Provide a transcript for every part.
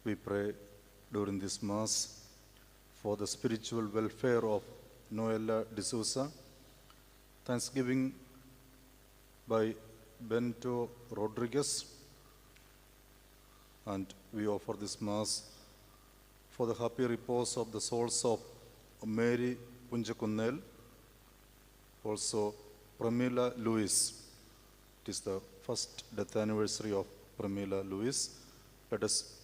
We pray during this Mass for the spiritual welfare of Noella D'Souza, thanksgiving by Bento Rodriguez, and we offer this Mass for the happy repose of the souls of Mary Punjakunnel, also Pramila Lewis. It is the first death anniversary of Pramila Lewis. Let us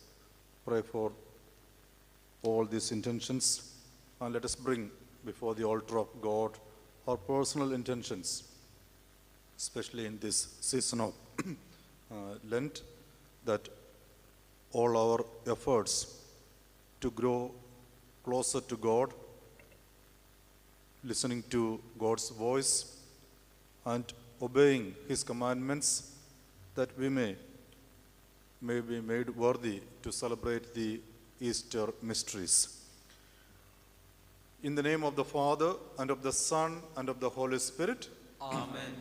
pray for all these intentions and let us bring before the altar of God our personal intentions, especially in this season of Lent, that all our efforts to grow closer to God, listening to God's voice and obeying His commandments, that we may be made worthy to celebrate the Easter mysteries. In the name of the Father, and of the Son, and of the Holy Spirit. Amen.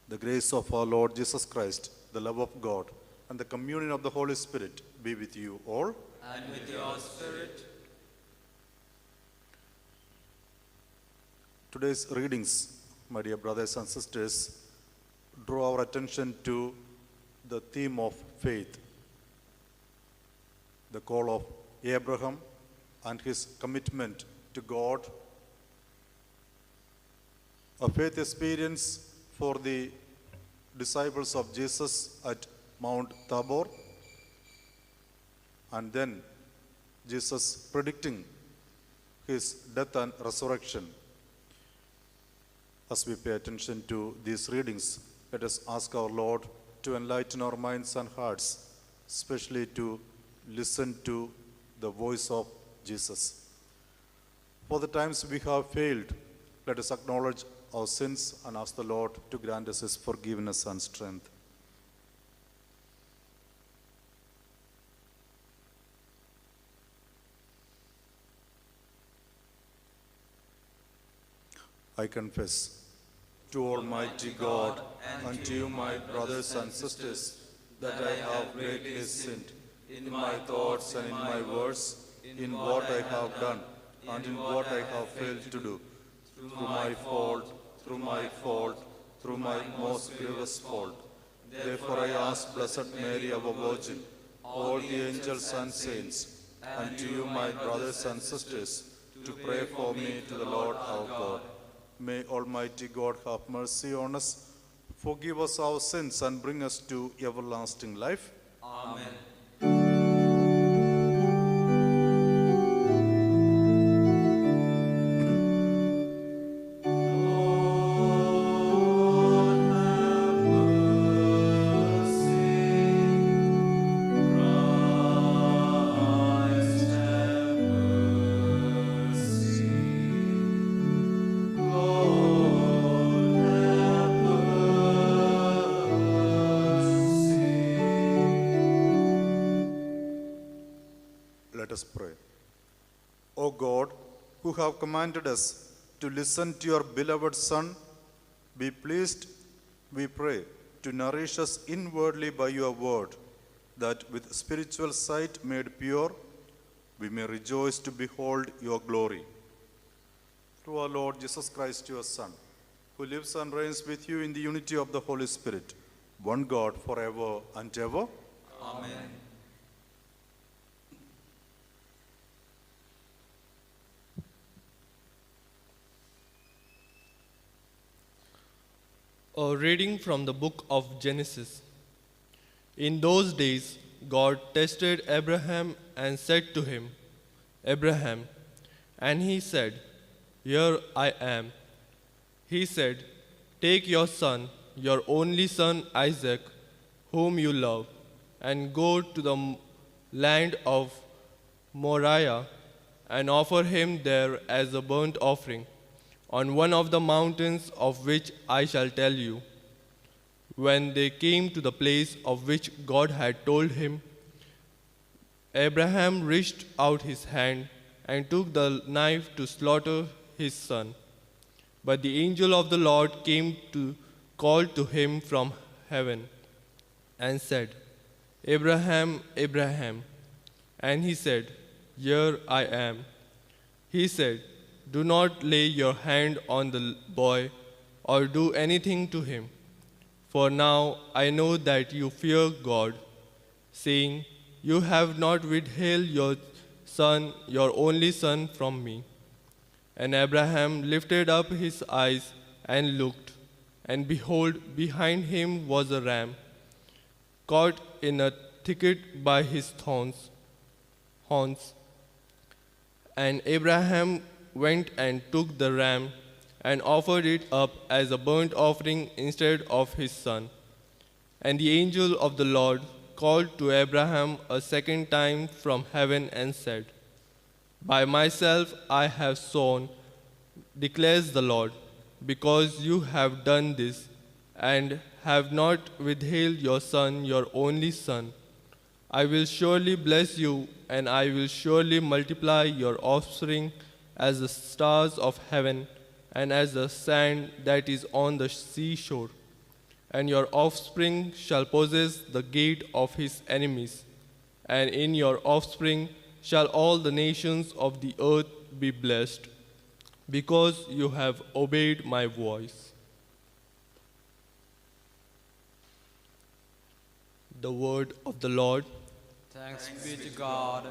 The grace of our Lord Jesus Christ, the love of God, and the communion of the Holy Spirit be with you all. And with your spirit. Today's readings, my dear brothers and sisters, draw our attention to the theme of faith, the call of Abraham and his commitment to God, a faith experience for the disciples of Jesus at Mount Tabor, and then Jesus predicting his death and resurrection. As we pay attention to these readings, let us ask our Lord to enlighten our minds and hearts, especially to listen to the voice of Jesus. For the times we have failed, let us acknowledge our sins and ask the Lord to grant us His forgiveness and strength. I confess to Almighty God and to you, my brothers and sisters, that I have greatly sinned in my thoughts and in my words, in what I have done and in what I have failed to do, through my fault, through my most grievous fault. Therefore I ask Blessed Mary, our Virgin, all the angels and saints, and to you, my brothers and sisters, to pray for me to the Lord our God. May Almighty God have mercy on us, forgive us our sins, and bring us to everlasting life. Amen. Let us pray. O God, who have commanded us to listen to your beloved Son, be pleased, we pray, to nourish us inwardly by your word, that with spiritual sight made pure, we may rejoice to behold your glory. Through our Lord Jesus Christ, your Son, who lives and reigns with you in the unity of the Holy Spirit, one God forever and ever. Amen. A reading from the book of Genesis. In those days, God tested Abraham and said to him, Abraham, and he said, Here I am. He said, Take your son, your only son Isaac, whom you love, and go to the land of Moriah and offer him there as a burnt offering on one of the mountains of which I shall tell you. When they came to the place of which God had told him, Abraham reached out his hand and took the knife to slaughter his son. But the angel of the Lord called to him from heaven and said, Abraham, Abraham. And he said, Here I am. He said, Do not lay your hand on the boy or do anything to him. For now I know that you fear God, saying, You have not withheld your son, your only son, from me. And Abraham lifted up his eyes and looked, and behold, behind him was a ram, caught in a thicket by his horns. And Abraham went and took the ram and offered it up as a burnt offering instead of his son. And the angel of the Lord called to Abraham a second time from heaven and said, By myself I have sworn, declares the Lord, because you have done this, and have not withheld your son, your only son. I will surely bless you, and I will surely multiply your offspring as the stars of heaven, and as the sand that is on the seashore. And your offspring shall possess the gate of his enemies, and in your offspring shall all the nations of the earth be blessed, because you have obeyed my voice. The word of the Lord. Thanks be to God.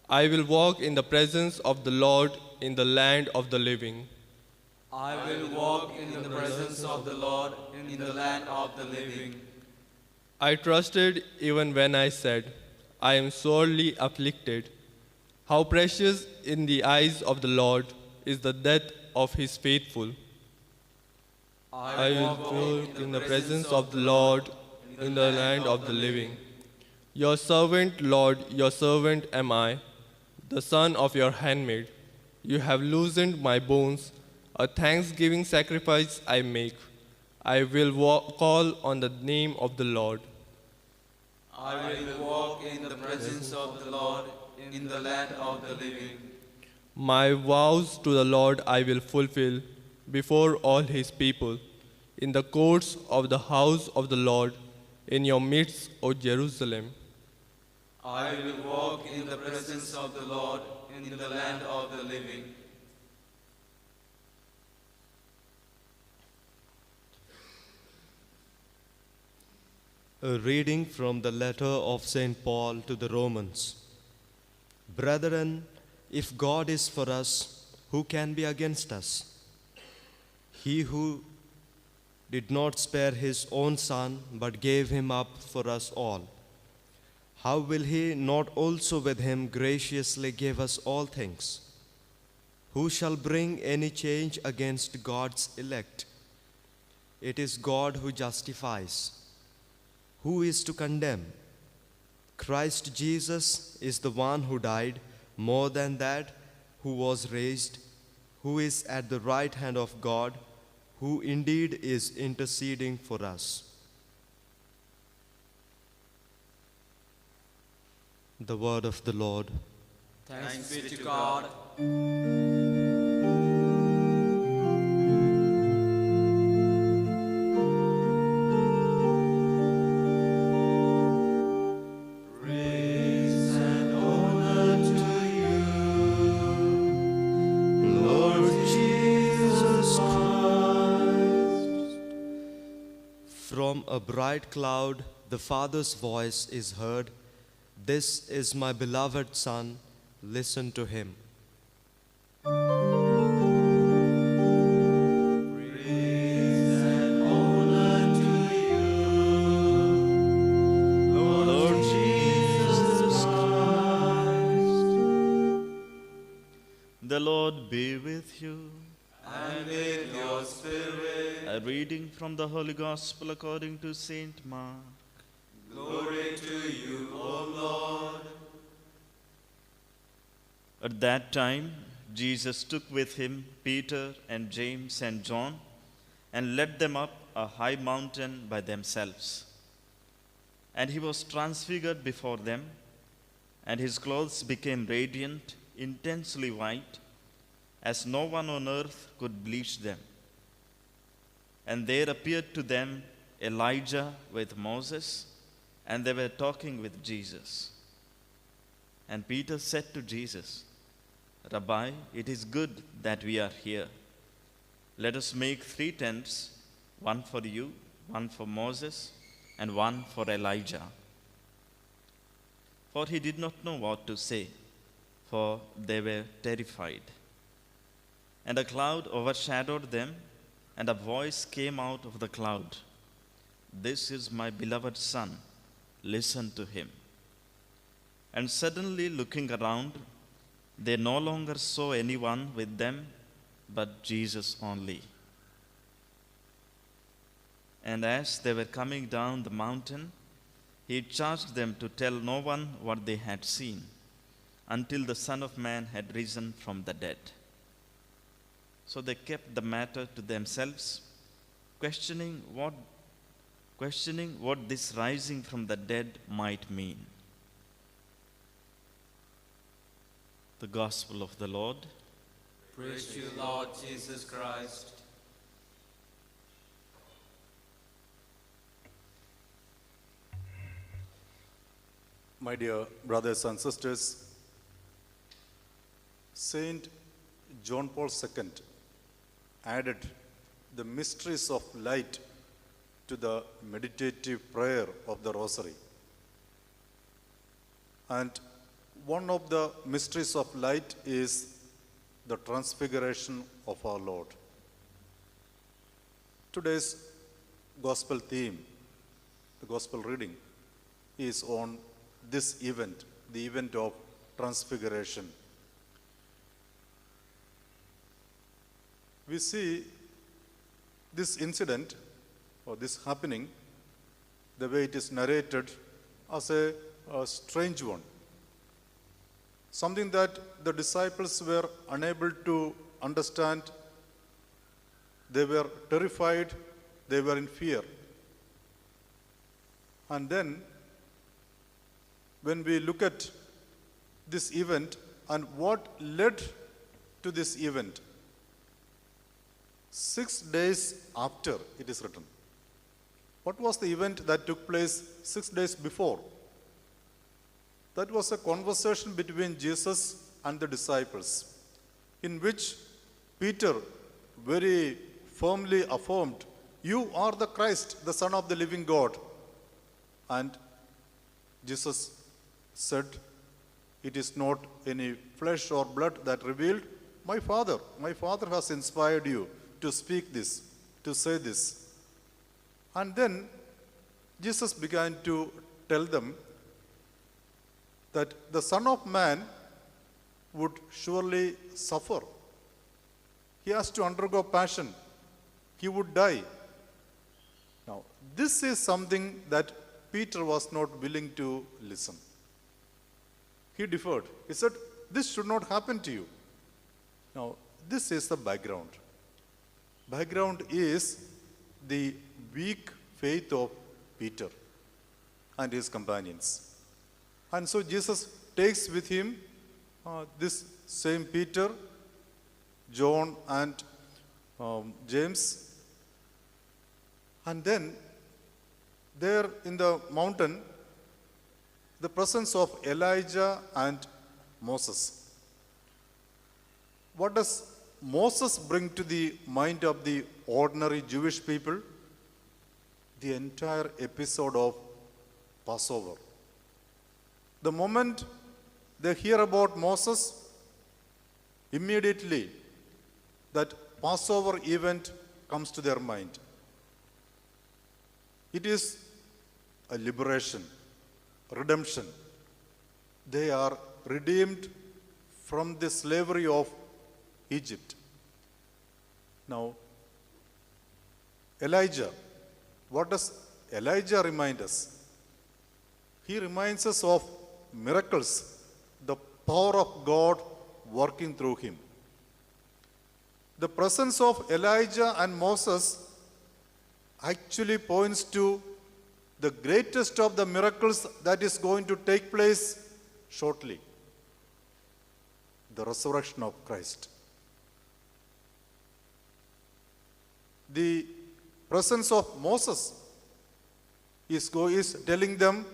I will walk in the presence of the Lord in the land of the living. I will walk in the presence of the Lord in the land of the living. I trusted even when I said, I am sorely afflicted. How precious in the eyes of the Lord is the death of his faithful. I will walk in the presence of the Lord in the land of the living. Your servant, Lord, your servant am I, the son of your handmaid. You have loosened my bones. A thanksgiving sacrifice I make. I will call on the name of the Lord. I will walk in the presence of the Lord in the land of the living. My vows to the Lord I will fulfill before all his people, in the courts of the house of the Lord, in your midst, O Jerusalem. I will walk in the presence of the Lord in the land of the living. A reading from the letter of St. Paul to the Romans. Brethren, if God is for us, who can be against us? He who did not spare his own son, but gave him up for us all, how will he not also with him graciously give us all things? Who shall bring any change against God's elect? It is God who justifies. Who is to condemn? Christ Jesus is the one who died, more than that, who was raised, who is at the right hand of God, who indeed is interceding for us. The word of the Lord. Thanks be to God. From a bright cloud, the Father's voice is heard. This is my beloved Son, listen to him. Lord Jesus Christ. The Lord be with you. And with your spirit. A reading from the Holy Gospel according to Saint Mark. Glory to you, O Lord. At that time, Jesus took with him Peter and James and John and led them up a high mountain by themselves. And he was transfigured before them, and his clothes became radiant, intensely white, as no one on earth could bleach them. And there appeared to them Elijah with Moses, and they were talking with Jesus. And Peter said to Jesus, Rabbi, it is good that we are here. Let us make 3 tents, one for you, one for Moses, and one for Elijah. For he did not know what to say, for they were terrified. And a cloud overshadowed them, and a voice came out of the cloud. This is my beloved Son, listen to him. And suddenly looking around, they no longer saw anyone with them but Jesus only. And as they were coming down the mountain, he charged them to tell no one what they had seen, until the Son of Man had risen from the dead. So they kept the matter to themselves, questioning what this rising from the dead might mean. The Gospel of the Lord. Praise to you, Lord Jesus Christ. My dear brothers and sisters, Saint John Paul II added the mysteries of light to the meditative prayer of the Rosary. And one of the mysteries of light is the transfiguration of our Lord. Today's gospel theme, the gospel reading, is on this event, the event of transfiguration. We see this incident or this happening, the way it is narrated, as a strange one. Something that the disciples were unable to understand. They were terrified, they were in fear. And then, when we look at this event and what led to this event, 6 days after it is written. What was the event that took place 6 days before? That was a conversation between Jesus and the disciples, in which Peter very firmly affirmed, "You are the Christ, the Son of the living God." And Jesus said, "It is not any flesh or blood that revealed, my Father has inspired you to speak this, to say this." And then Jesus began to tell them that the Son of Man would surely suffer. He has to undergo passion. He would die. Now, this is something that Peter was not willing to listen. He deferred. He said, "This should not happen to you." Now, this is the background. Background is the weak faith of Peter and his companions. And so Jesus takes with him this same Peter, John, and James. And then there in the mountain, the presence of Elijah and Moses. What does Moses bring to the mind of the ordinary Jewish people? The entire episode of Passover. The moment they hear about Moses, immediately that Passover event comes to their mind. It is a liberation, redemption. They are redeemed from the slavery of Egypt. Now, Elijah, what does Elijah remind us? He reminds us of miracles, the power of God working through him. The presence of Elijah and Moses actually points to the greatest of the miracles that is going to take place shortly, the resurrection of Christ. The presence of Moses is telling them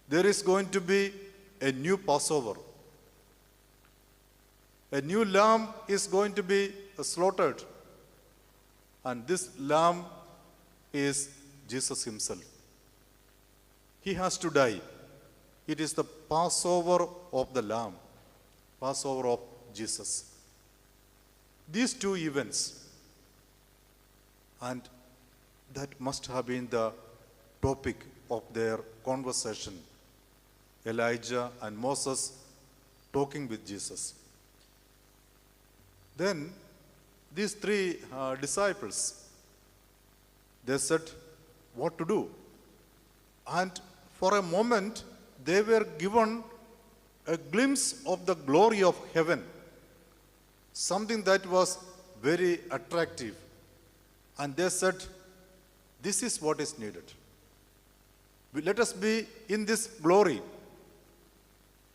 there is going to be a new Passover. A new lamb is going to be slaughtered. And this lamb is Jesus himself. He has to die. It is the Passover of the Lamb, Passover of Jesus. These two events, and that must have been the topic of their conversation. Elijah and Moses talking with Jesus. Then these three disciples, they said what to do. And for a moment, they were given a glimpse of the glory of heaven, something that was very attractive. And they said, this is what is needed. Let us be in this glory.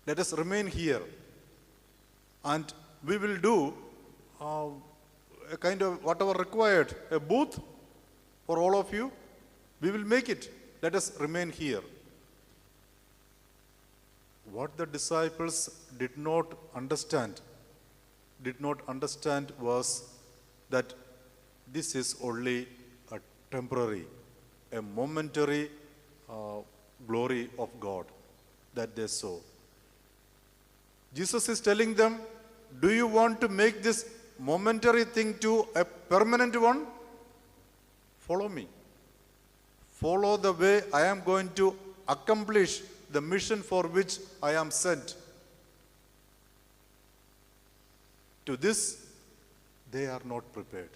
Let us remain here. And we will do a kind of whatever required, a booth for all of you. We will make it. Let us remain here. What the disciples did not understand was that this is only a temporary, a momentary glory of God that they saw. Jesus is telling them, do you want to make this momentary thing to a permanent one? Follow me. Follow the way I am going to accomplish the mission for which I am sent. To this, they are not prepared.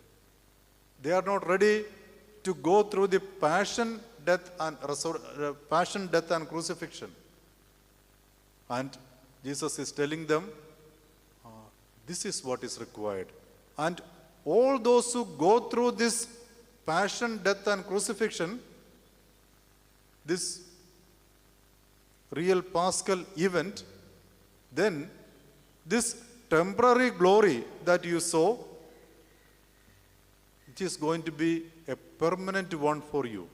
They are not ready to go through the passion, death and crucifixion. And Jesus is telling them, this is what is required. And all those who go through this passion, death and crucifixion, this real Paschal event, then this temporary glory that you saw, it is going to be a permanent one for you.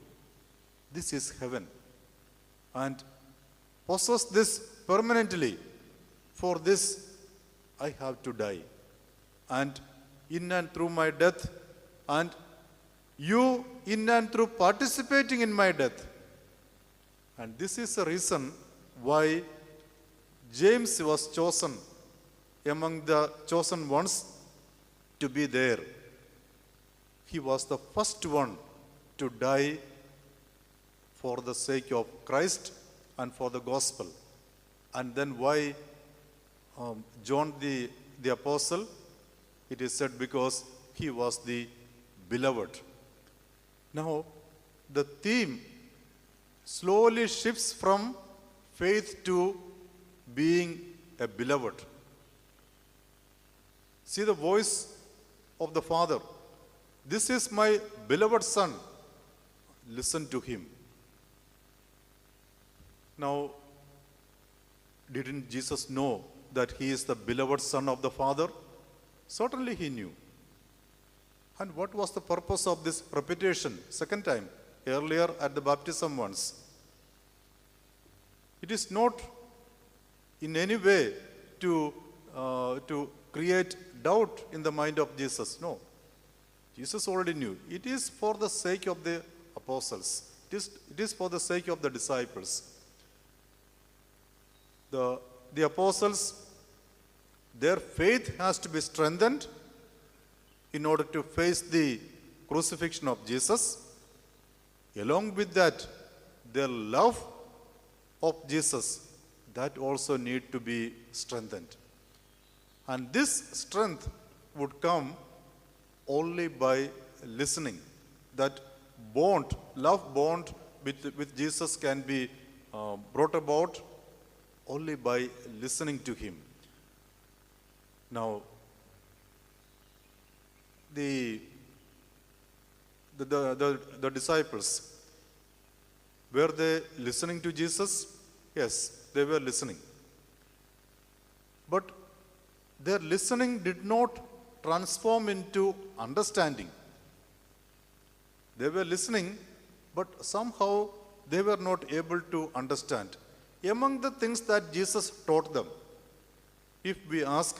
This is heaven. And possess this permanently. For this, I have to die. And in and through my death, and you in and through participating in my death. And this is the reason why James was chosen among the chosen ones to be there. He was the first one to die for the sake of Christ and for the gospel. And then why John the apostle? It is said because he was the beloved. Now, the theme slowly shifts from faith to being a beloved. See the voice of the Father. This is my beloved Son. Listen to him. Now, didn't Jesus know that he is the beloved Son of the Father? Certainly he knew. And what was the purpose of this repetition? Second time, earlier at the baptism once. It is not in any way to create doubt in the mind of Jesus. No. Jesus already knew. It is for the sake of the apostles. It is for the sake of the disciples. The apostles, their faith has to be strengthened in order to face the crucifixion of Jesus. Along with that, their love of Jesus, that also need to be strengthened. And this strength would come only by listening. That bond, love bond with Jesus can be brought about only by listening to him. Now, the disciples, were they listening to Jesus? Yes, they were listening. But their listening did not transform into understanding. They were listening, but somehow they were not able to understand. among the things that Jesus taught them, if we ask,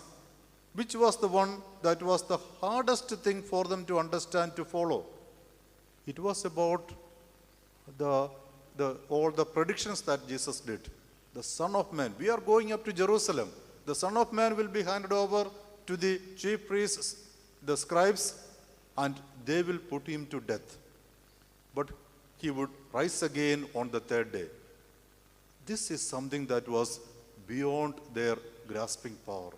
which was the one that was the hardest thing for them to understand, to follow? It was about all the predictions that Jesus did. The Son of Man. We are going up to Jerusalem. The Son of Man will be handed over to the chief priests, the scribes, and they will put him to death. But he would rise again on the third day. This is something that was beyond their grasping power.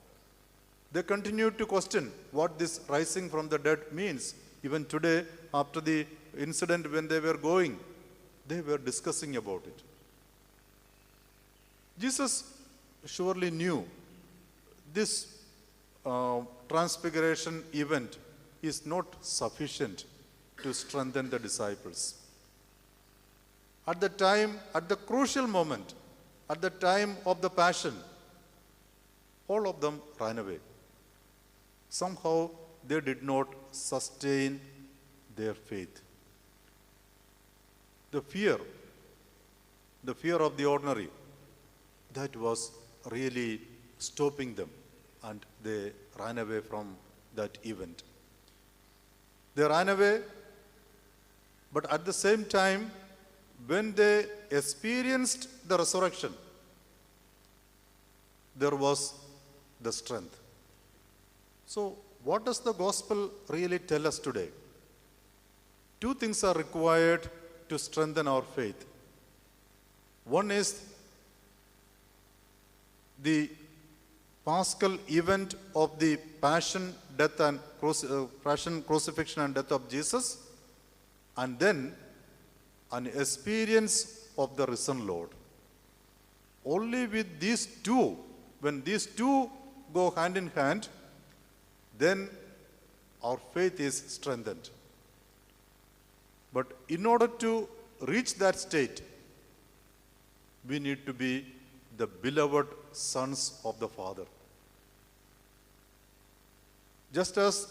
They continued to question what this rising from the dead means. Even today, after the incident when they were going, they were discussing about it. Jesus surely knew this transfiguration event is not sufficient to strengthen the disciples. At the time, at the crucial moment, at the time of the passion, all of them ran away. Somehow they did not sustain their faith. The fear of the ordinary, that was really stopping them, and they ran away from that event. They ran away, but at the same time, when they experienced the resurrection, there was the strength. So, what does the gospel really tell us today? Two things are required to strengthen our faith. One is the Paschal event of the passion, death, and crucifixion and death of Jesus, and then an experience of the risen Lord. Only with these two, when these two go hand in hand, then our faith is strengthened. But in order to reach that state, we need to be the beloved sons of the Father. Just as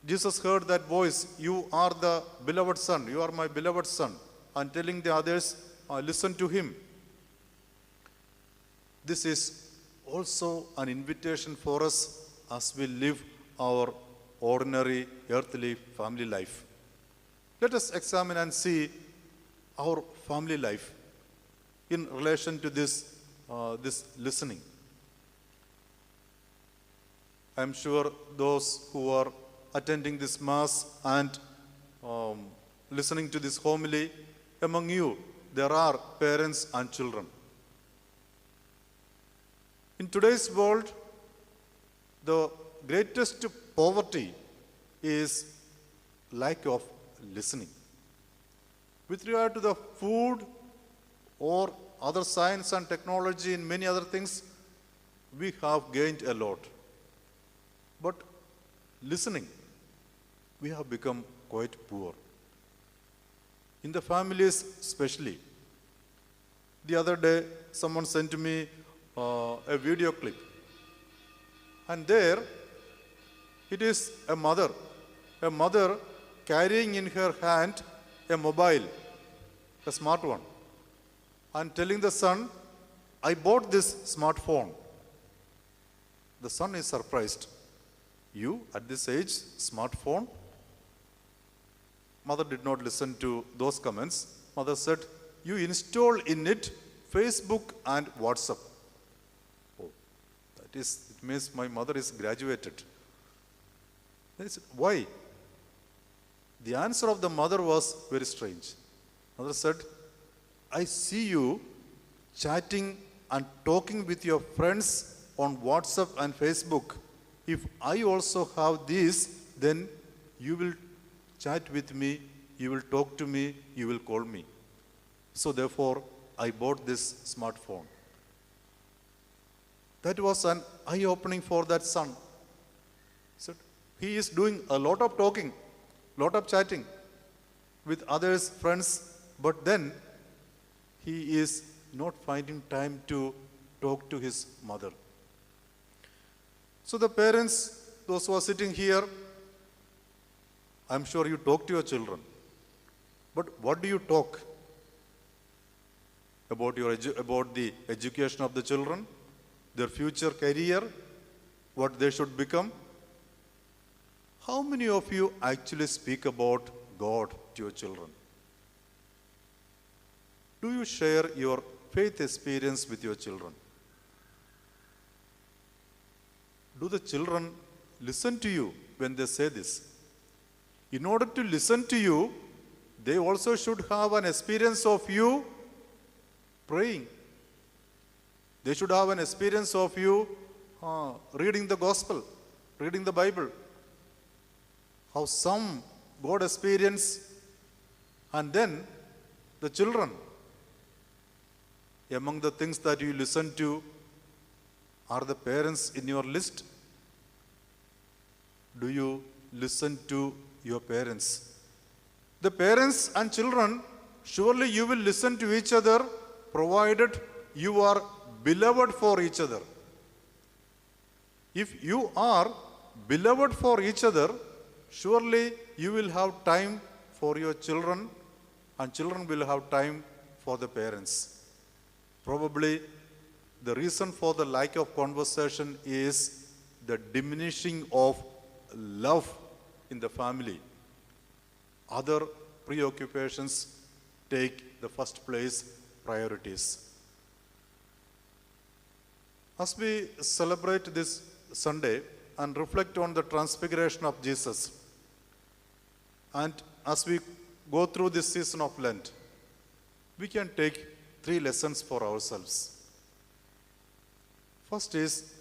Jesus heard that voice, "You are the beloved son, you are my beloved son," and telling the others, "Listen to him." This is also an invitation for us as we live our ordinary earthly family life. Let us examine and see our family life in relation to this listening. I am sure those who are attending this Mass and listening to this homily, among you, there are parents and children. In today's world, the greatest poverty is lack of listening. With regard to the food or other science and technology and many other things, we have gained a lot. But listening, we have become quite poor. In the families especially. The other day, someone sent me a video clip. And there, it is a mother carrying in her hand a mobile, a smart one, and telling the son, "I bought this smartphone." The son is surprised. "You, at this age, smartphone?" Mother did not listen to those comments. Mother said, "You install in it Facebook and WhatsApp." Oh, it means my mother is graduated. I said, "Why?" The answer of the mother was very strange. Mother said, "I see you chatting and talking with your friends on WhatsApp and Facebook. If I also have these, then you will chat with me, you will talk to me, you will call me. So therefore, I bought this smartphone." That was an eye-opening for that son. So he is doing a lot of talking, lot of chatting with others, friends, but then he is not finding time to talk to his mother. So the parents, those who are sitting here, I'm sure you talk to your children. But what do you talk? about about the education of the children, their future career, what they should become. How many of you actually speak about God to your children? Do you share your faith experience with your children? Do the children listen to you when they say this? In order to listen to you, they also should have an experience of you praying. They should have an experience of you reading the gospel, reading the Bible. How some God experience, and then the children. Among the things that you listen to, are the parents in your list? Do you listen to your parents? The parents and children, surely you will listen to each other, provided you are beloved for each other. If you are beloved for each other, surely you will have time for your children, and children will have time for the parents. Probably the reason for the lack of conversation is the diminishing of love in the family. Other preoccupations take the first place, priorities. As we celebrate this Sunday and reflect on the transfiguration of Jesus, and as we go through this season of Lent, we can take 3 lessons for ourselves. First is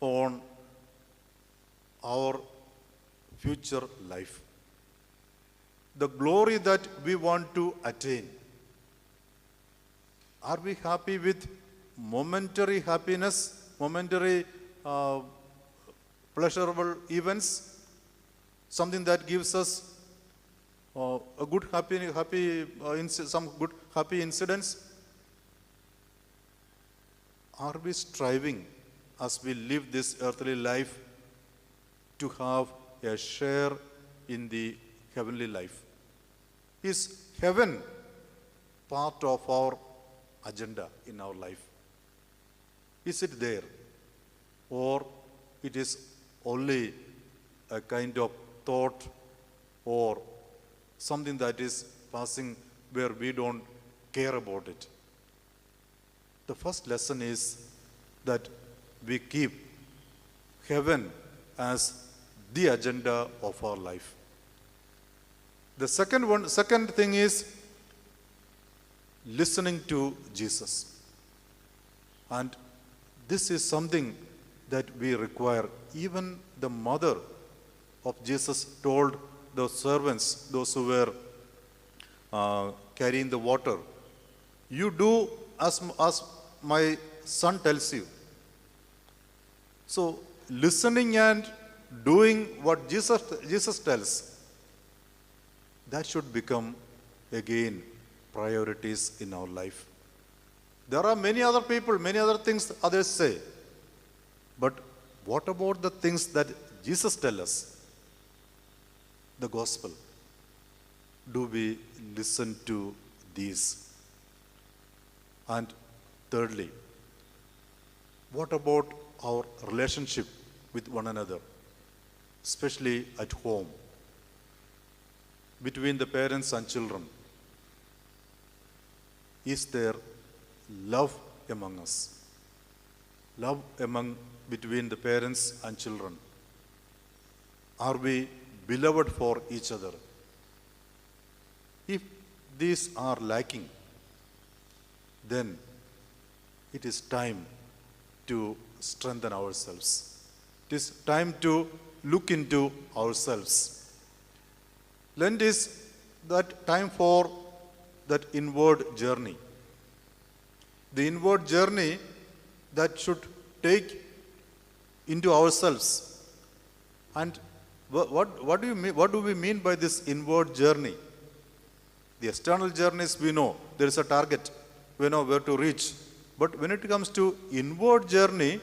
on our future life. The glory that we want to attain. Are we happy with momentary happiness, momentary pleasurable events, something that gives us a good some good happy incidents? Are we striving as we live this earthly life to have a share in the heavenly life? Is heaven part of our agenda in our life? Is it there? Or it is only a kind of thought or something that is passing where we don't care about it? The first lesson is that we keep heaven as the agenda of our life. The second thing is listening to Jesus. And this is something that we require. Even the mother of Jesus told the servants, those who were carrying the water, you do as my son tells you. So listening and doing what Jesus tells, that should become again priorities in our life. There are many other people, many other things others say. But what about the things that Jesus tells us? The gospel. Do we listen to these? And thirdly, what about our relationship with one another, especially at home, between the parents and children? Is there love among us? Love between the parents and children? Are we beloved for each other? If these are lacking, then it is time to strengthen ourselves. It is time to look into ourselves. Lent is that time for that inward journey. The inward journey that should take into ourselves. And what do we mean by this inward journey? The external journeys, we know there is a target, we know where to reach. But when it comes to inward journey,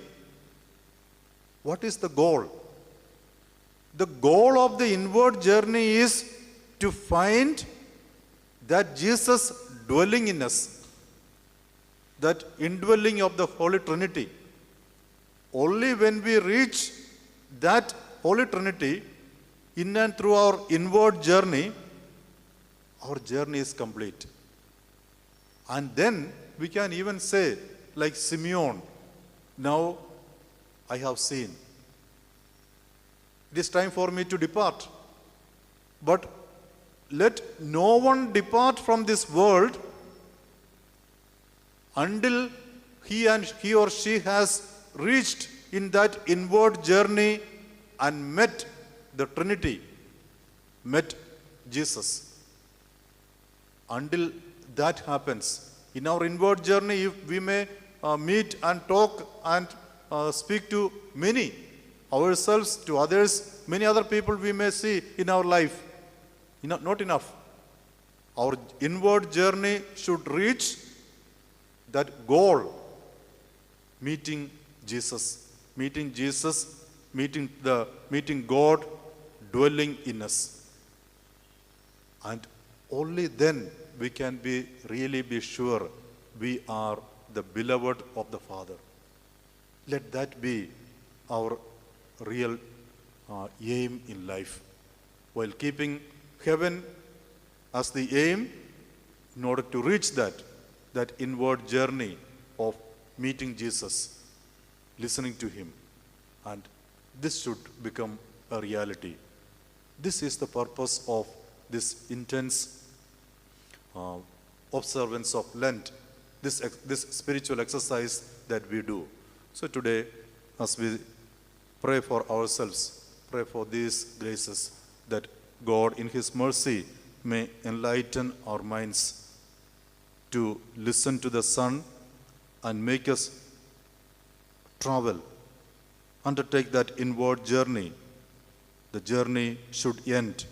what is the goal? The goal of the inward journey is to find that Jesus dwelling in us. that indwelling of the Holy Trinity. Only when we reach that Holy Trinity in and through our inward journey, our journey is complete. And then we can even say, like Simeon, now I have seen. It is time for me to depart. But let no one depart from this world until he or she has reached in that inward journey and met the Trinity, met Jesus. Until that happens, in our inward journey, if we may meet and talk and speak to many, ourselves, to others, many other people we may see in our life, not enough. Our inward journey should reach that goal, meeting Jesus, meeting God dwelling in us. And only then we can really be sure we are the beloved of the Father. Let that be our real aim in life. While keeping heaven as the aim, in order to reach that inward journey of meeting Jesus, listening to Him, and this should become a reality. This is the purpose of this intense observance of Lent, this spiritual exercise that we do. So today, as we pray for ourselves, pray for these graces, that God in His mercy may enlighten our minds to listen to the Son and make us travel, undertake that inward journey. The journey should end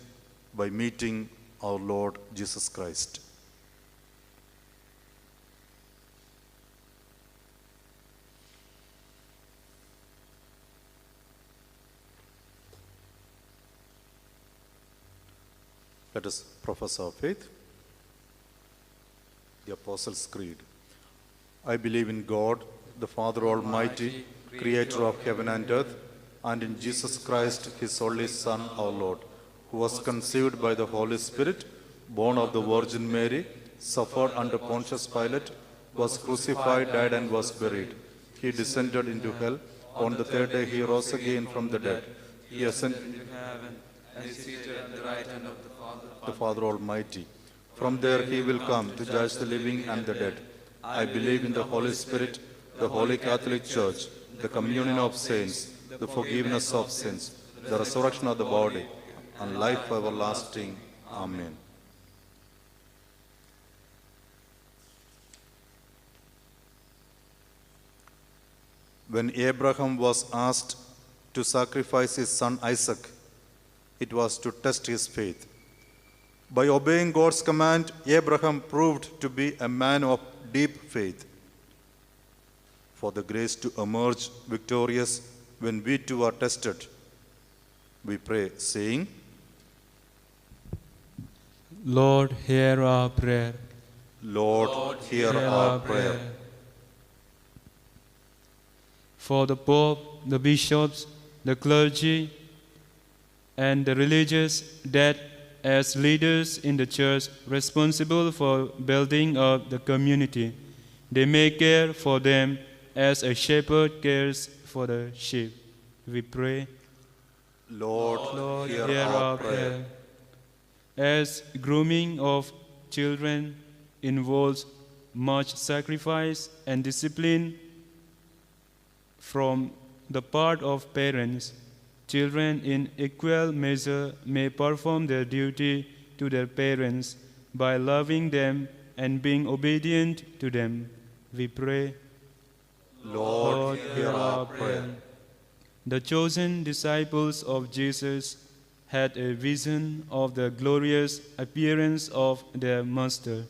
by meeting our Lord Jesus Christ. Let us profess our faith. The Apostles' Creed. I believe in God, the Father Almighty, Creator of heaven and earth, and in Jesus Christ, His only Son, our Lord, who was conceived by the Holy Spirit, born of the Virgin Mary, suffered under Pontius Pilate, was crucified, died, and was buried. He descended into hell. On the third day He rose again from the dead. He ascended into heaven and is seated at the right hand of the Father Almighty. From there He will come to judge the living and the dead. I believe in the Holy Spirit, the Holy Catholic Church, the communion of saints, the forgiveness of sins, the resurrection of the body, and life everlasting. Amen. When Abraham was asked to sacrifice his son Isaac, it was to test his faith. By obeying God's command, Abraham proved to be a man of deep faith. For the grace to emerge victorious when we too are tested, we pray, saying, Lord, hear our prayer. Lord, hear our prayer. For the Pope, the bishops, the clergy, and the religious that as leaders in the church responsible for building up the community, they may care for them as a shepherd cares for the sheep. We pray, Lord, hear our prayer. As grooming of children involves much sacrifice and discipline from the part of parents, children in equal measure may perform their duty to their parents by loving them and being obedient to them. We pray, Lord, hear our prayer. The chosen disciples of Jesus had a vision of the glorious appearance of their Master,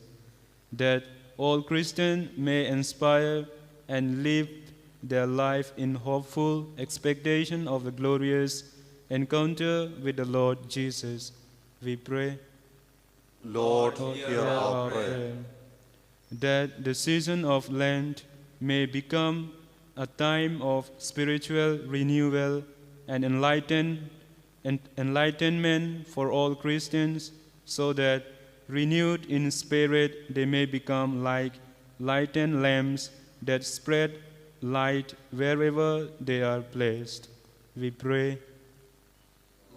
that all Christians may inspire and live their life in hopeful expectation of the glorious encounter with the Lord Jesus. We pray, Lord, hear our prayer. that the season of Lent may become a time of spiritual renewal and enlightenment for all Christians, so that, renewed in spirit, they may become like lighted lamps that spread light wherever they are placed. We pray.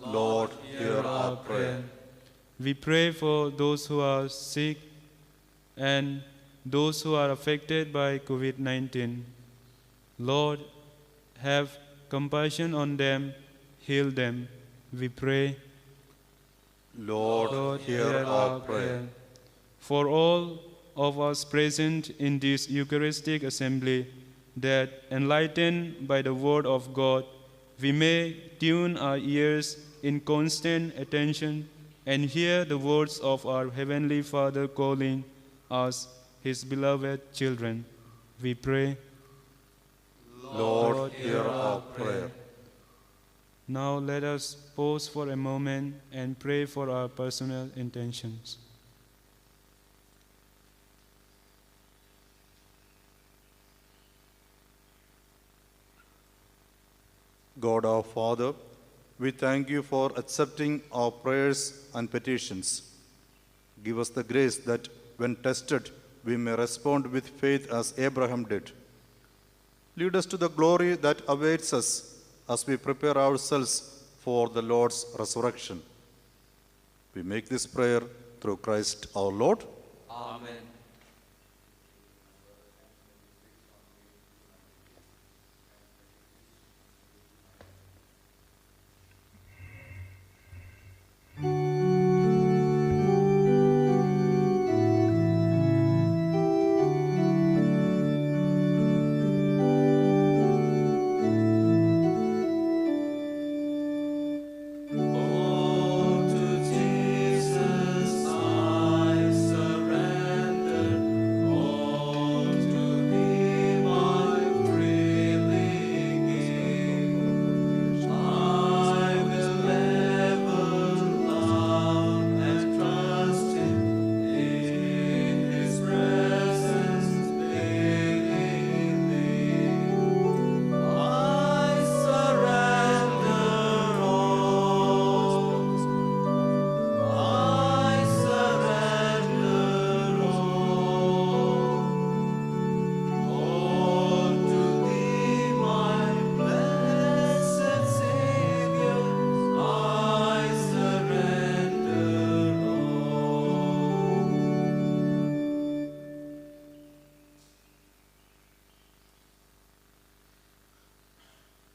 Lord, hear our prayer. We pray for those who are sick and those who are affected by COVID-19. Lord, have compassion on them, heal them. We pray. Lord, hear our prayer. For all of us present in this Eucharistic assembly, that, enlightened by the word of God, we may tune our ears in constant attention and hear the words of our Heavenly Father calling us His beloved children. We pray. Lord, hear our prayer. Now let us pause for a moment and pray for our personal intentions. God our Father, we thank you for accepting our prayers and petitions. Give us the grace that when tested, we may respond with faith as Abraham did. Lead us to the glory that awaits us as we prepare ourselves for the Lord's resurrection. We make this prayer through Christ our Lord. Amen.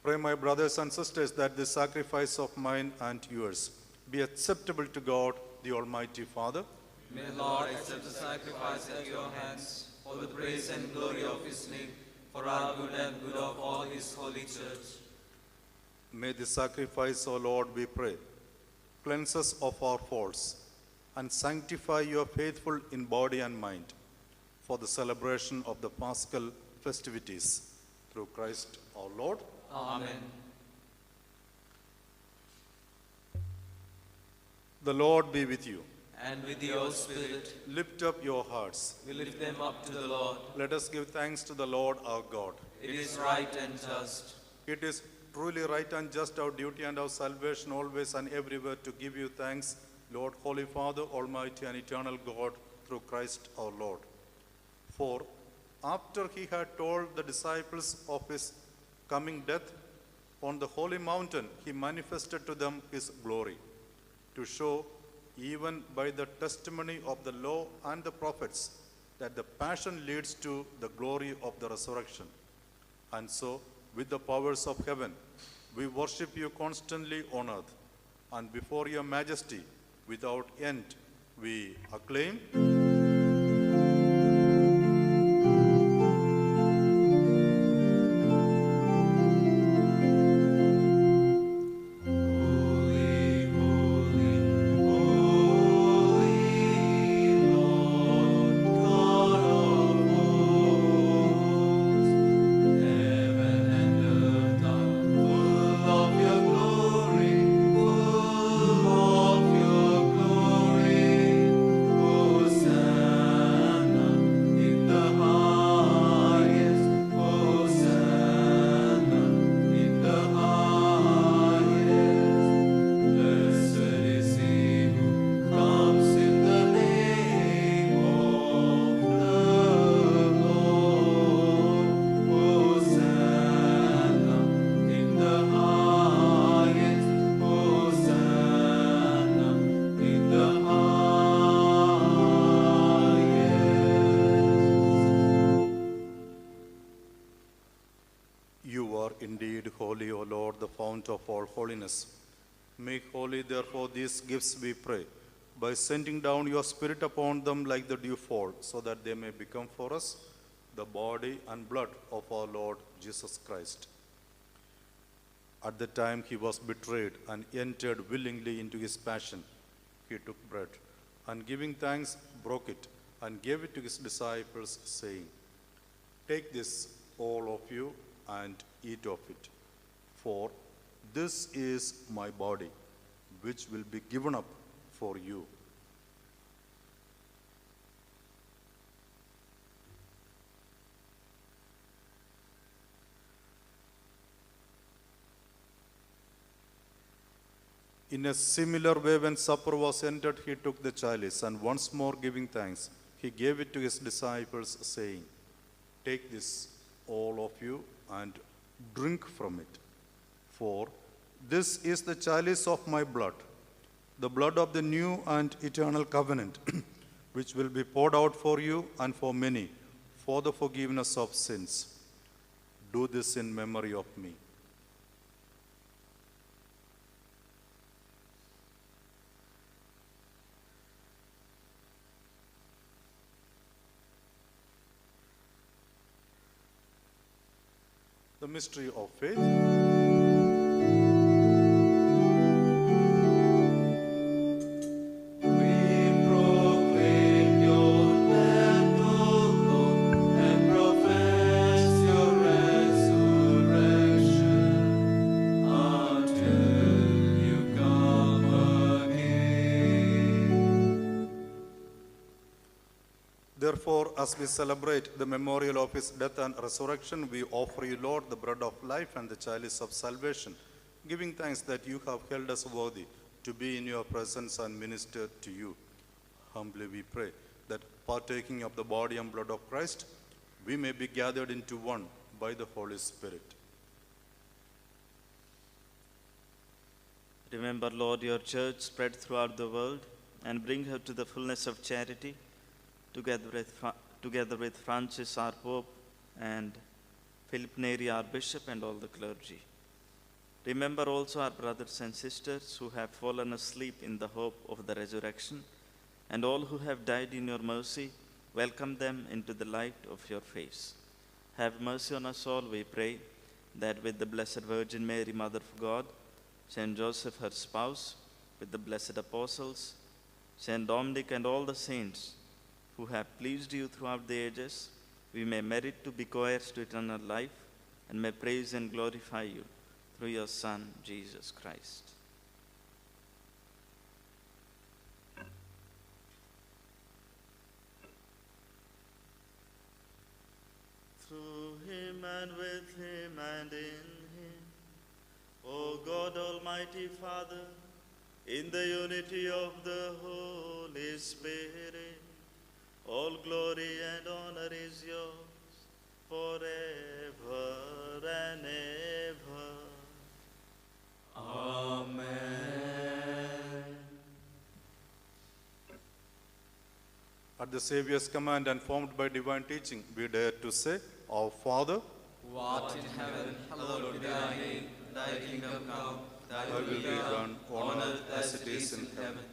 Pray, my brothers and sisters, that this sacrifice of mine and yours be acceptable to God, the Almighty Father. May the Lord accept the sacrifice at your hands for the praise and glory of His name, for our good and good of all His holy church. May this sacrifice, O Lord, we pray, cleanse us of our faults and sanctify your faithful in body and mind for the celebration of the Paschal festivities. Through Christ our Lord. Amen. The Lord be with you. And with your spirit, Lift up your hearts. we lift them up to the Lord. Let us give thanks to the Lord our God. It is right and just. It is truly right and just, our duty and our salvation, always and everywhere, to give you thanks, Lord, Holy Father, Almighty and eternal God, through Christ our Lord. For after he had told the disciples of his coming death on the holy mountain, he manifested to them his glory, to show, even by the testimony of the law and the prophets, that the passion leads to the glory of the resurrection. And so, with the powers of heaven, we worship you constantly on earth, and before your majesty, without end, we acclaim. Of your glory, You are indeed holy, O Lord, the fount of all holiness. Make holy, therefore, these gifts, we pray, by sending down your Spirit upon them like the dewfall, so that they may become for us the body and blood of our Lord Jesus Christ. At the time he was betrayed and entered willingly into his passion, he took bread, and giving thanks, broke it, and gave it to his disciples, saying, "Take this, all of you, and eat of it. For this is my body, which will be given up for you." In a similar way, when supper was ended, he took the chalice, and once more giving thanks, he gave it to his disciples, saying, "Take this, all of you, and drink from it. For this is the chalice of my blood, the blood of the new and eternal covenant, which will be poured out for you and for many for the forgiveness of sins. Do this in memory of me." The mystery of faith. Therefore, as we celebrate the memorial of his death and resurrection, we offer you, Lord, the bread of life and the chalice of salvation, giving thanks that you have held us worthy to be in your presence and minister to you. Humbly we pray that, partaking of the body and blood of Christ, we may be gathered into one by the Holy Spirit. Remember, Lord, your church spread throughout the world, and bring her to the fullness of charity, together with Francis, our Pope, and Philip Neri, our Bishop, and all the clergy. Remember also our brothers and sisters who have fallen asleep in the hope of the resurrection, and all who have died in your mercy. Welcome them into the light of your face. Have mercy on us all, we pray, that with the Blessed Virgin Mary, Mother of God, Saint Joseph, her spouse, with the blessed apostles, Saint Dominic, and all the saints who have pleased you throughout the ages, we may merit to be co-heirs to eternal life, and may praise and glorify you through your Son, Jesus Christ. Through him and with him and in him, O God, Almighty Father, in the unity of the Holy Spirit, all glory and honor is yours forever and ever. Amen. At the Saviour's command and formed by divine teaching, we dare to say, "Our Father, Who art in heaven, hallowed be thy name. Thy kingdom come, thy will be done, on earth as it is in heaven.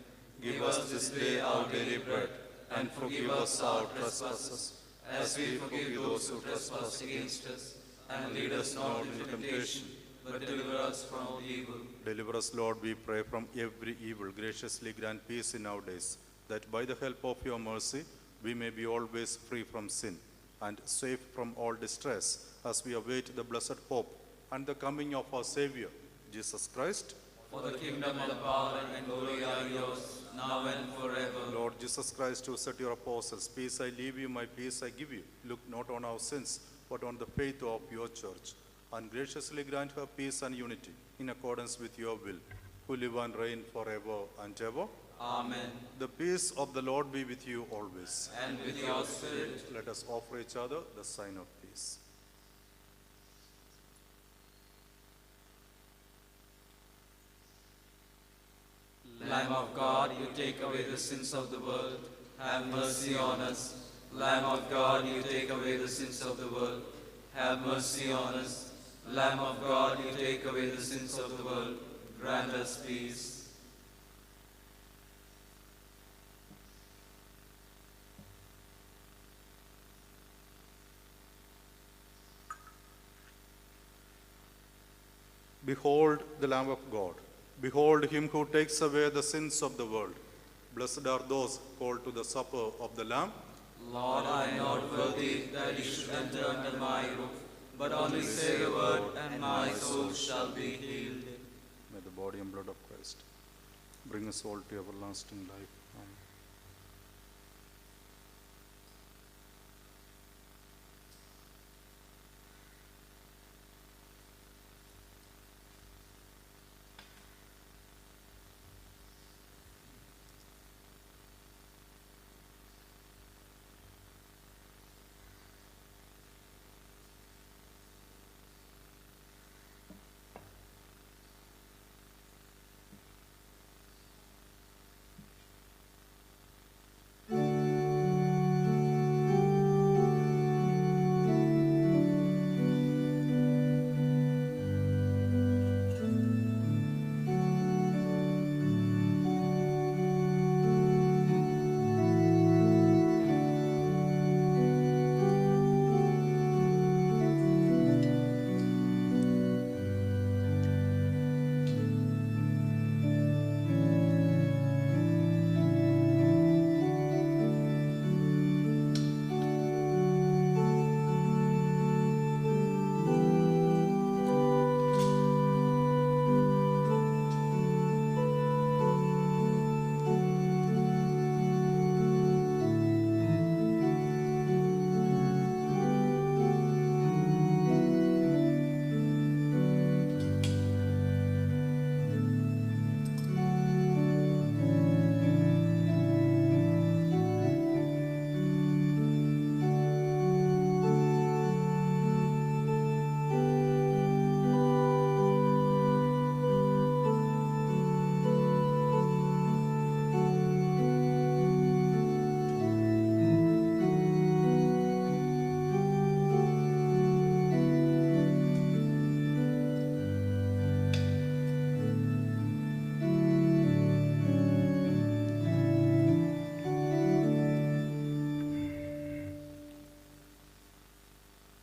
Give us this day our daily bread, and forgive us our trespasses, as we forgive those who trespass against us. And lead us not into temptation, but deliver us from all evil. deliver us, Lord, we pray, from every evil. Graciously grant peace in our days, that by the help of your mercy we may be always free from sin and safe from all distress, as we await the blessed hope and the coming of our Savior, Jesus Christ. For the kingdom and the power and glory are yours, now and forever. Lord Jesus Christ, who said to your apostles, "Peace I leave you, my peace I give you," look not on our sins, but on the faith of your church, and graciously grant her peace and unity in accordance with your will, who live and reign forever and ever. Amen. The peace of the Lord be with you always. And with your spirit. Let us offer each other the sign of peace. Lamb of God, you take away the sins of the world, have mercy on us. Lamb of God, you take away the sins of the world, have mercy on us. Lamb of God, you take away the sins of the world. Grant us peace. Behold the Lamb of God. Behold him who takes away the sins of the world. Blessed are those called to the supper of the Lamb. Lord, I am not worthy that you should enter under my roof, but only say a word, and my soul shall be healed. May the body and blood of Christ bring us all to everlasting life. Amen.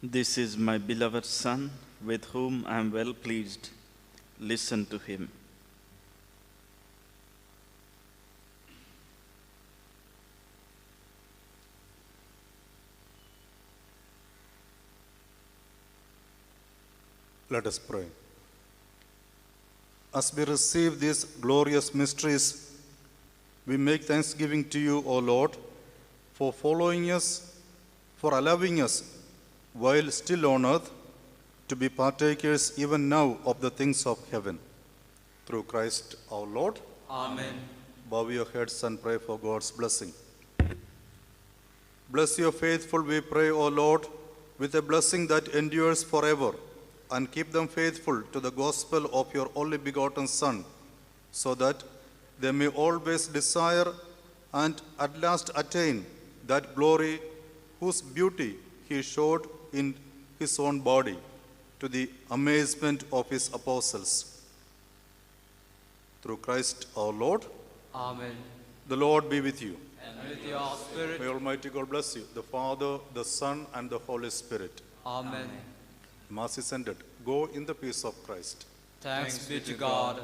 This is my beloved Son, with whom I am well pleased. Listen to him. Let us pray. As we receive these glorious mysteries, we make thanksgiving to you, O Lord, for following us, for allowing us, while still on earth, to be partakers even now of the things of heaven. Through Christ our Lord. Amen. Bow your heads and pray for God's blessing. Bless your faithful, we pray, O Lord, with a blessing that endures forever, and keep them faithful to the gospel of your only begotten Son, so that they may always desire and at last attain that glory whose beauty he showed in his own body, to the amazement of his apostles. Through Christ our Lord. Amen. The Lord be with you. And with your spirit. May Almighty God bless you, the Father, the Son, and the Holy Spirit. Amen. Mass is ended. Go in the peace of Christ. Thanks be to God.